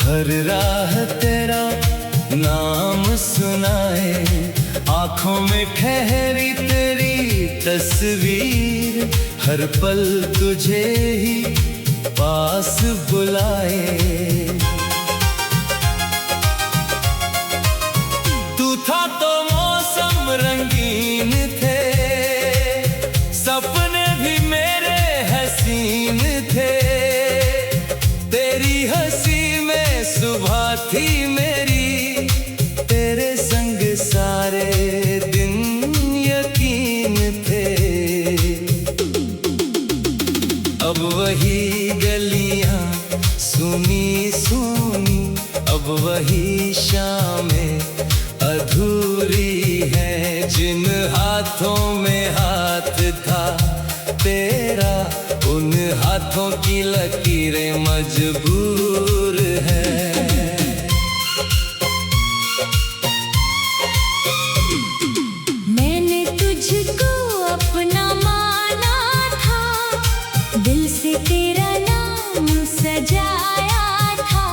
हर राह तेरा नाम सुनाए, आंखों में ठहरी तेरी तस्वीर, हर पल तुझे ही पास बुलाए। तू था तो मौसम रंगीन थे, सपने भी मेरे हसीन थे, तेरी हंसी में सुबह थी मेरी, तेरे संग सारे दिन यकीन थे। अब वही गलियां सुनी सुनी, अब वही शामें अधूरी है, जिन हाथों में हाथ था तेरा, उन हाथों की लकीरें मजबूर हैं। मैंने तुझको अपना माना था, दिल से तेरा नाम सजाया था,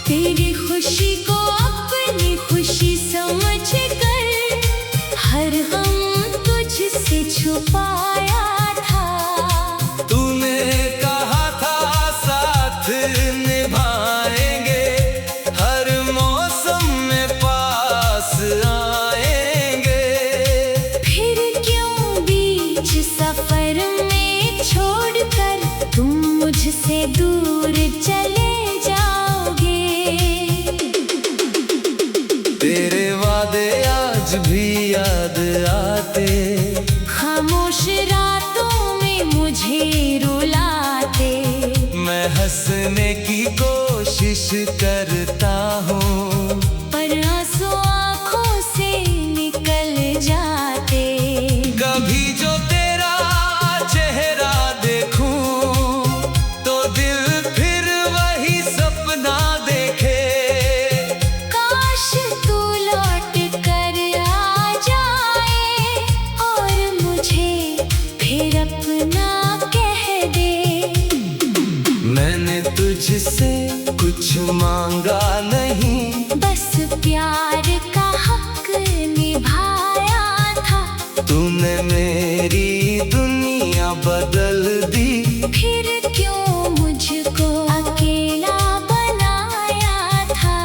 तेरी खुशी को अपनी खुशी समझ कर हर हम तुझसे छुपाया था। तूने कहा था साथ निभाएंगे, हर मौसम में पास आएंगे, फिर क्यों बीच सफर में छोड़कर तुम मुझसे दूर चले जाओगे। तेरे वादे आज भी याद आते, खामोश रातों में मुझे रुलाते, मैं हंसने की कोशिश करता हूँ, पर आंसू आँखों से निकल जाते। कभी जो तेरा चेहरा देखूं तो दिल फिर वही सपना देखे। काश तू लौट कर आ जाए और मुझे फिर अपना कह दे। मैंने तुझसे कुछ मांगा नहीं, बस प्यार का हक निभाया था, तूने मेरी दुनिया बदल दी, फिर क्यों मुझको अकेला बनाया था।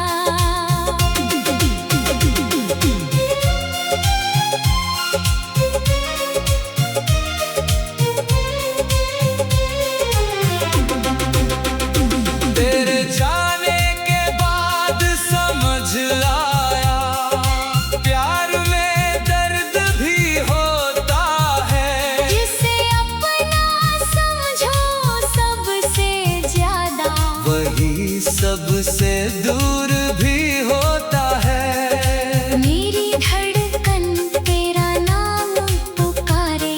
तेरे जाने के बाद समझ आया, प्यार में दर्द भी होता है, जिसे अपना समझो सबसे ज्यादा, वही सबसे दूर भी होता है। मेरी धड़कन तेरा नाम पुकारे,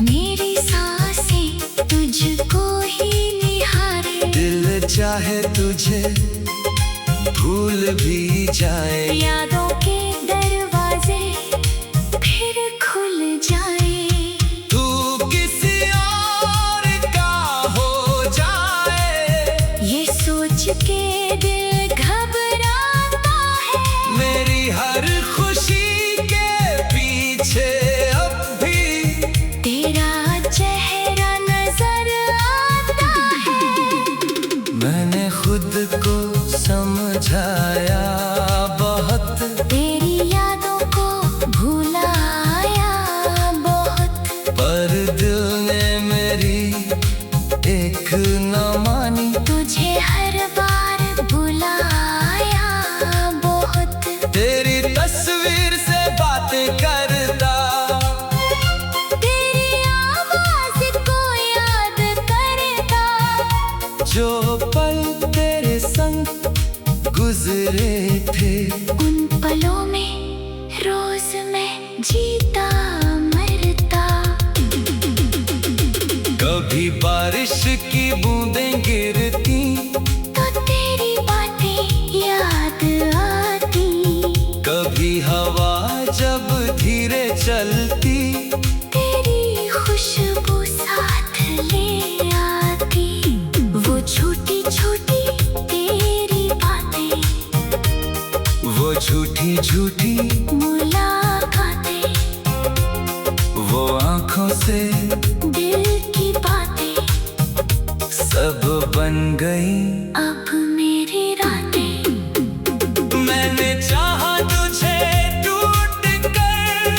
मेरी सांसें तुझको ही निहारे, दिल चाहे तुझे भूल भी जाए, यादों के दरवाजे फिर खुल जाए। तू किसी और का हो जाए, ये सोच के दिल घबराता है, मेरी हर खुशी के पीछे अब भी तेरा चेहरा नजर आता है। मैंने खुद को समझाया बहुत, तेरी यादों को भुलाया बहुत, पर दिल ने मेरी एक न मानी, तुझे हर बार बुलाया बहुत। तेरी तस्वीर से बातें करता, तेरी आवाज को याद करता, जो पल तेरे संग गुजरे थे, उन पलों में रोज मैं जीता मरता। कभी बारिश की बूंदें गिरती, तो तेरी बातें याद आती, कभी हवा जब धीरे चलती, तेरी खुशबू साथ ले आती, वो छोटी छोटी तेरी बातें झूठी झूठी मुलाकातें, वो आंखों से दिल की बातें, सब बन गई अब मेरी रातें। मैंने चाहा तुझे टूट कर,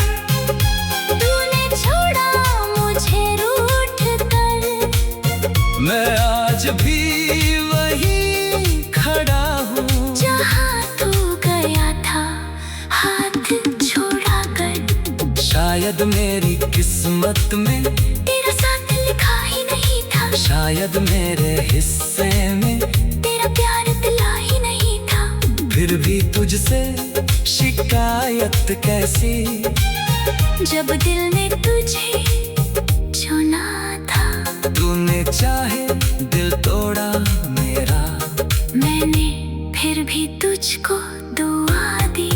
तूने छोड़ा मुझे रूठ कर। मैं आज भी वही खड़ा हूँ जहाँ तू गया था हाथ छोड़ा कर। शायद मेरी किस्मत में तेरा साथ लिखा ही नहीं था, शायद मेरे हिस्से में तेरा प्यार दिला ही नहीं था। फिर भी तुझसे शिकायत कैसी, जब दिल ने तुझे चुना था। तूने चाहे दिल तोड़ा मेरा, मैंने फिर भी तुझको दुआ दी।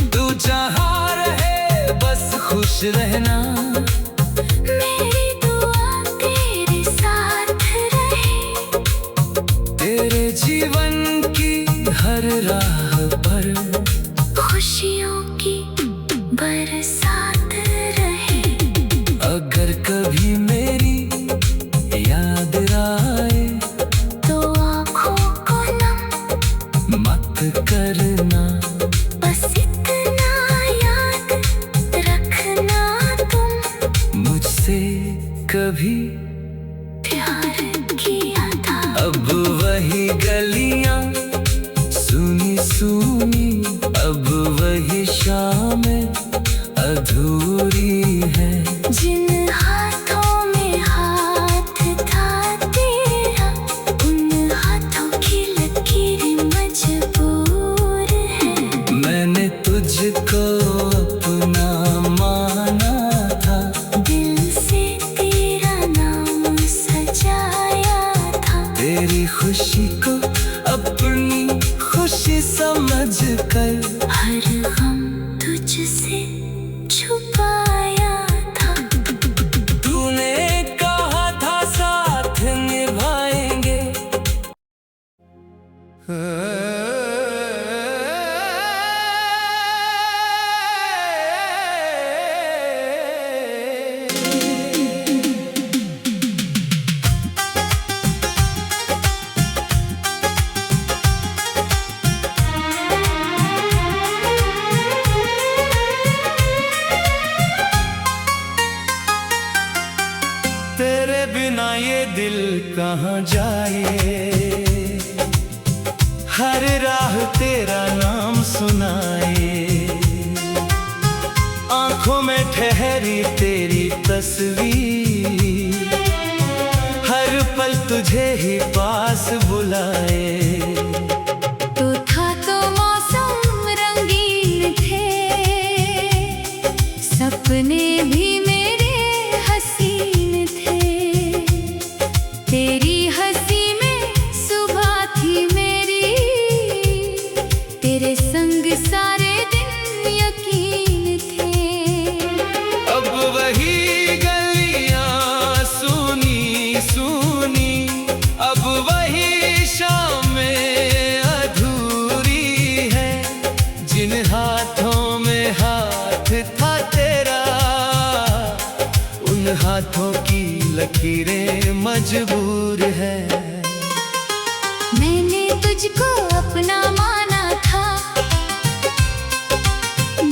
तू जहाँ रहे बस खुश रहना, मेरी दुआ तेरे साथ रहे। तेरे जीवन की हर राह पर खुशियों की बरसात रहे। अगर कभी मेरी याद आए तो आँखों को नम मत करना, बस इतना याद रखना, तुम मुझसे कभी प्यार किया था। अब वही गलियां सुनी सुनी, अब वही शामें अधूरी है। जिन हाथों में हाथ था तेरा, उन हाथों की लकीरें मजबूर है। मैंने तुझको अपना माना था, दिल से तेरा नाम सजाया था। तेरी खुशी को अपनी खुशी समझ कर हर गम तुझसे छुपाया था। तूने कहा था साथ निभाएंगे। तेरे बिना ये दिल कहाँ जाए, हर राह तेरा नाम सुनाए। आंखों में ठहरी तेरी तस्वीर, हर पल तुझे ही पास बुलाए। तो था तो मौसम रंगीन थे, सपने भी मेरे हसीन थे। तेरी हंसी में सुबह थी मेरी, तेरे संग सारे दिन यकीन थे। अब वही गलियां सुनी सुनी, अब वही शामें अधूरी है। जिन हाथों में हाथ था तेरा, उन हाथों की लकीरें मजबूर है। मैंने तुझको अपना माना था,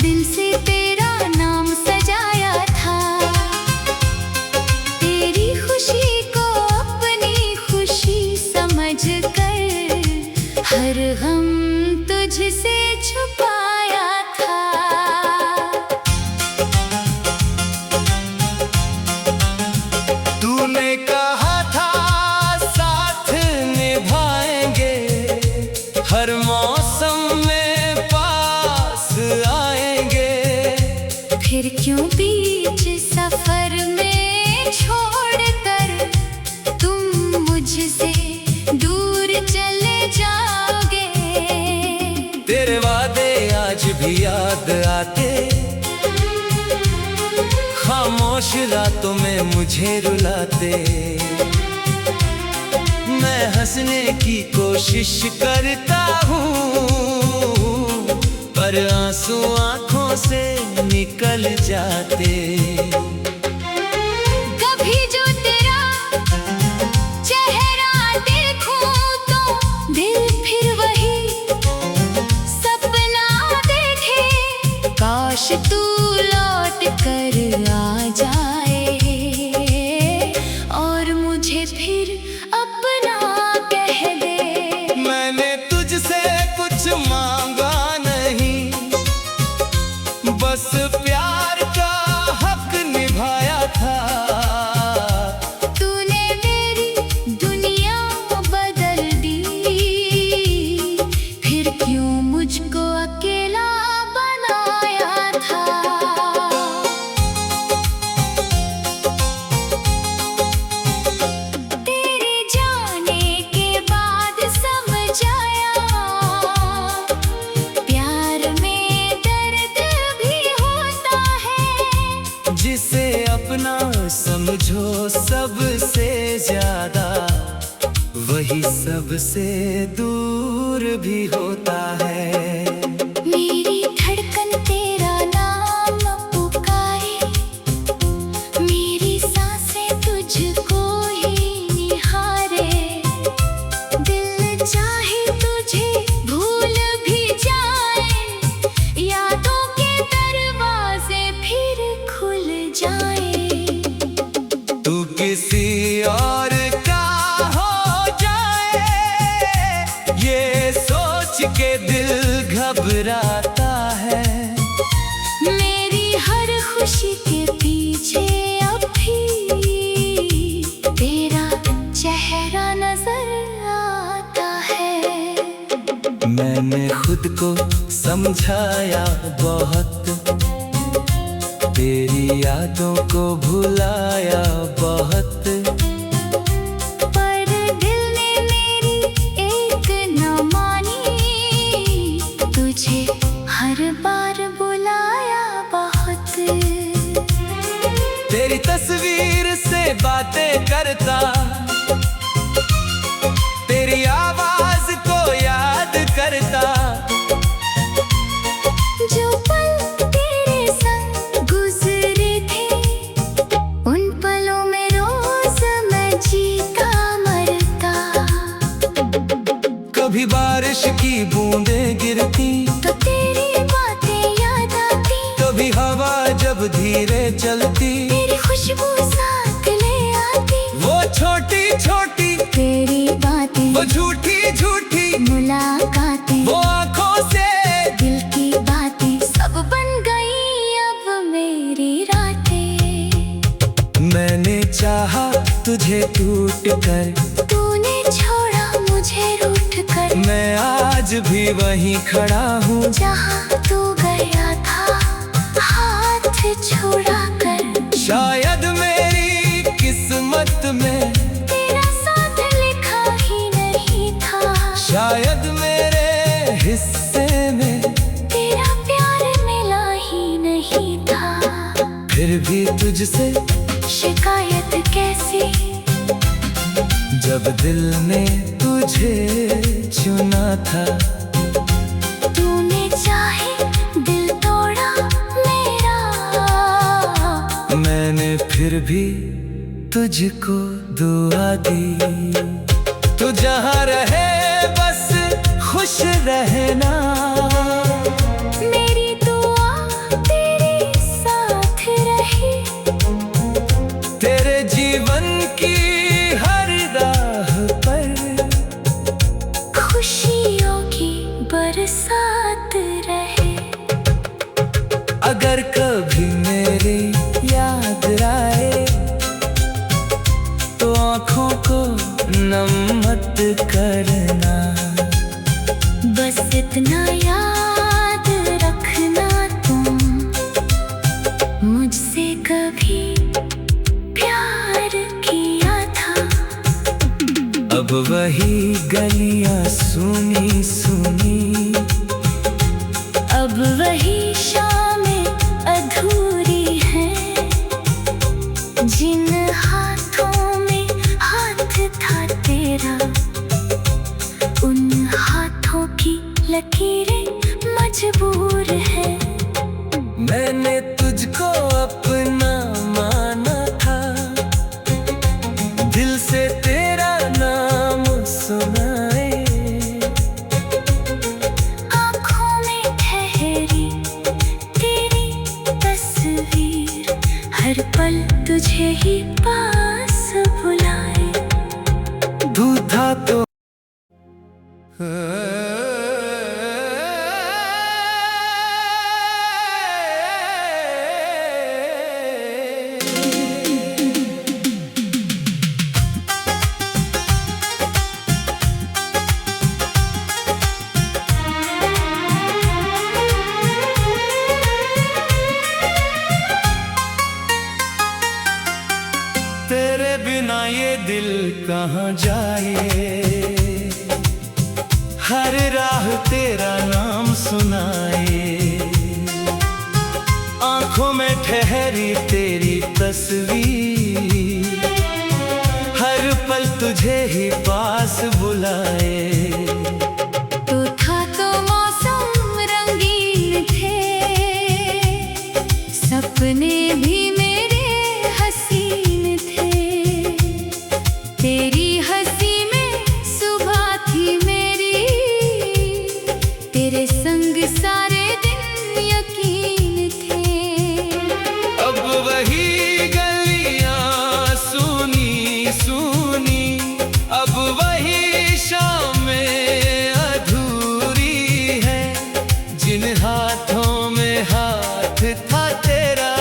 दिल से तेरा नाम सजाया था। तेरी खुशी को अपनी खुशी समझ कर हर गम तुझसे छुपाया था। तूने कहा था साथ निभाएंगे, हर मौसम में पास आएंगे। फिर क्यों बीच सफर में छोड़कर तुम मुझसे दूर चले जाओगे। तेरे वादे आज भी याद आते, खामोश रातों में मुझे रुलाते। मैं हंसने की कोशिश करता हूँ, पर आंसू आंखों से निकल जाते। कभी जो तेरा चेहरा देखूं तो दिल फिर वही सपना देखे। काश तू लौट कर आ जाए और मुझे फिर अपना कह दे। मैंने तुझसे कुछ मांगा नहीं, बस प्यार का हक निभाया था। तूने मेरी दुनिया बदल दी, फिर क्यों मुझको अकेला बनाया था। तेरे जाने के बाद समझ आया, प्यार में दर्द भी होता है। जिसे अपना समझो सबसे ज्यादा, वही सबसे दूर भी होता है। मेरी धड़कन तेरा नाम पुकारे, मेरी सांसें तुझको ही निहारे। दिल चाहे तुझे भूल भी जाए, यादों के दरवाजे फिर खुल जाए। तू किसी और का हो जाए, ये सोच के दिल घबराता है। मेरी हर खुशी के पीछे अब भी तेरा चेहरा नजर आता है। मैंने खुद को समझाया बहुत, तेरी यादों को भुलाया बहुत। पर दिल ने मेरी एक न मानी, तुझे हर बार बुलाया बहुत। तेरी तस्वीर से बातें करता, तेरी आवाज को याद करता। जो पल तेरे संग गुजरे थे, उन पलों में रोज मैं जीता मरता। कभी बारिश की बूंदें गिरती, तो तेरी बातें याद आती। कभी हवा जब धीरे चलती, तेरी खुशबू साथ ले आती। वो छोटी छोटी तेरी बातें, वो झूठी झूठी मुलाकातें, वो आंखों से दिल की बातें सब बन गई अब मेरी रातें। मैंने चाहा तुझे टूट कर, तूने छोड़ा मुझे रूठ कर। मैं आज भी वहीं खड़ा हूँ जहाँ तू गया था हाथ छोड़ा कर। शायद मेरी किस्मत में तेरा साथ लिखा ही नहीं था, शायद मेरे हिस्से में तेरा प्यार मिला ही नहीं था। फिर भी तुझसे शिकायत कैसी, जब दिल ने तुझे चुना था। तूने चाहे दिल तोड़ा मेरा, मैंने फिर भी तुझको दुआ दी। तू जहाँ रहे बस खुश रहना, मेरी दुआ तेरे साथ रहे। तेरे जीवन की हर राह पर खुशियों की बरसात रहे। अगर कभी मेरी याद आए, तो आँखों को नम मत करना। बस इतना याद रखना, तुम मुझसे कभी प्यार किया था। अब वही गलियां सुनी सुनी, अब वही शामें अधूरी हैं, जिन हाथों में हाथ था तेरा, उन हाथों की लकीरें मजबूर तेरे बिना ये दिल कहाँ जाए, हर राह तेरा नाम सुनाए। आंखों में ठहरी तेरी तस्वीर, हर पल तुझे ही पास बुलाए। तो था तो मौसम रंगीन थे, सपने भी मेरे हसीन थे। तेरी हंसी में सुबह थी मेरी, तेरे संग सारे दिन यकीन थे। अब वही गलियां सूनी सूनी, अब वही शामें अधूरी है। जिन हाथों में हाथ था तेरा,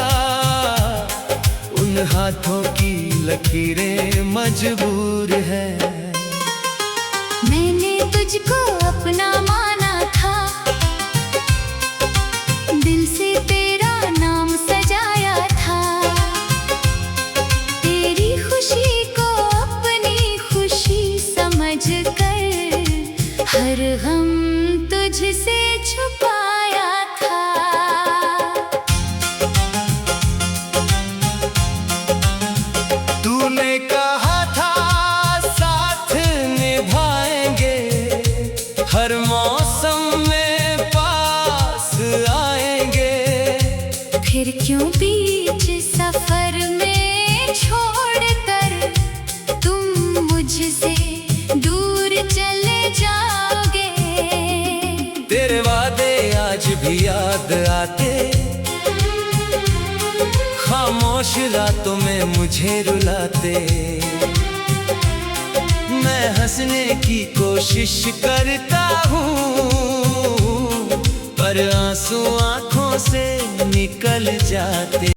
उन हाथों की लकीरें मजबूर है। मैंने तुझको अपना माना था, दिल से तेरा नाम सजाया था। तेरी खुशी को अपनी खुशी समझ कर, हर गम तुझसे छुपाया था। तूने कहा था साथ निभाएंगे, हर मौसम में पास आएंगे। फिर क्यों बीच सफर में छोड़कर तुम मुझसे दूर चले जाओगे। तेरे वादे आज भी याद आते, खामोश रातों में मुझे रुलाते। मैं हंसने की कोशिश करता हूँ, पर आंसू आंखों से निकल जाते।